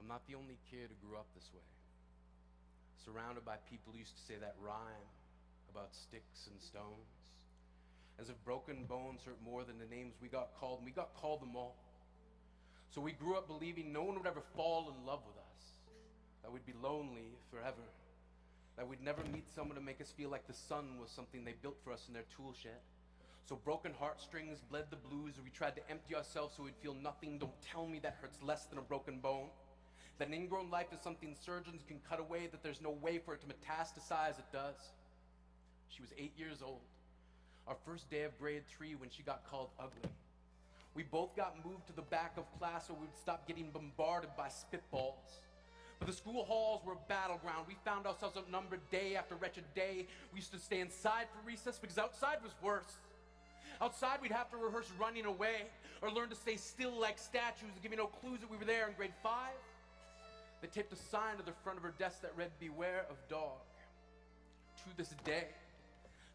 I'm not the only kid who grew up this way, surrounded by people who used to say that rhyme about sticks and stones, as if broken bones hurt more than the names we got called, and we got called them all. So we grew up believing no one would ever fall in love with us, that we'd be lonely forever, that we'd never meet someone to make us feel like the sun was something they built for us in their tool shed. So broken heartstrings bled the blues, we tried to empty ourselves so we'd feel nothing. Don't tell me that hurts less than a broken bone. That an ingrown life is something surgeons can cut away, that there's no way for it to metastasize. It does. She was 8 years old, our first day of grade 3, when she got called ugly. We both got moved to the back of class so we would stop getting bombarded by spitballs. But the school halls were a battleground. We found ourselves outnumbered day after wretched day. We used to stay inside for recess because outside was worse. Outside we'd have to rehearse running away or learn to stay still like statues and give me no clues that we were there in grade 5. They taped a sign to the front of her desk that read, "Beware of dog." To this day,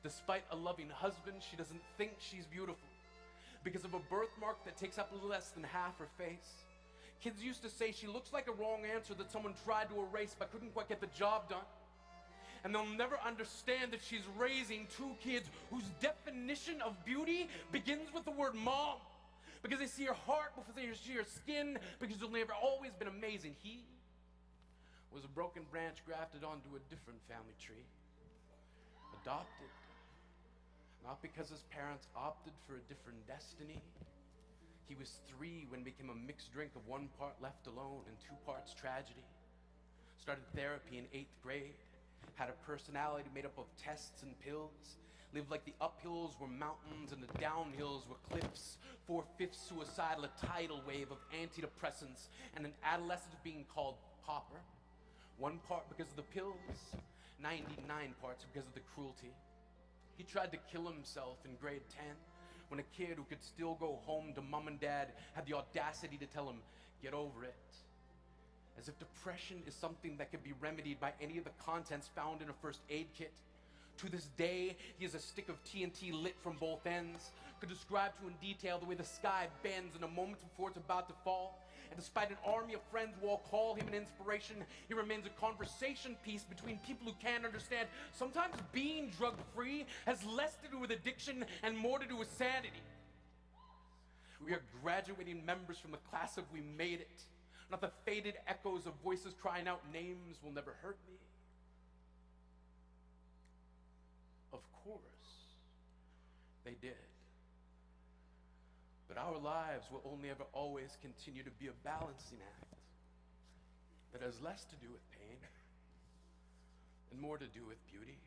despite a loving husband, she doesn't think she's beautiful because of a birthmark that takes up a little less than half her face. Kids used to say she looks like a wrong answer that someone tried to erase but couldn't quite get the job done. And they'll never understand that she's raising 2 kids whose definition of beauty begins with the word mom, because they see her heart before they see her skin, because they've never always been amazing. He was a broken branch grafted onto a different family tree, adopted, not because his parents opted for a different destiny. He was 3 when it became a mixed drink of 1 part left alone and 2 parts tragedy. Started therapy in 8th grade, had a personality made up of tests and pills, lived like the uphills were mountains and the downhills were cliffs, 4/5 suicidal, a tidal wave of antidepressants, and an adolescent being called pauper. 1 part because of the pills, 99 parts because of the cruelty. He tried to kill himself in grade 10 when a kid who could still go home to mom and dad had the audacity to tell him, "Get over it." As if depression is something that could be remedied by any of the contents found in a first aid kit. To this day, he has a stick of TNT lit from both ends, could describe to in detail the way the sky bends in a moment before it's about to fall. And despite an army of friends who all call him an inspiration, he remains a conversation piece between people who can't understand. Sometimes being drug-free has less to do with addiction and more to do with sanity. We are graduating members from the class of We Made It, not the faded echoes of voices crying out, "Names will never hurt me." Of course, they did. But our lives will only ever always continue to be a balancing act that has less to do with pain and more to do with beauty.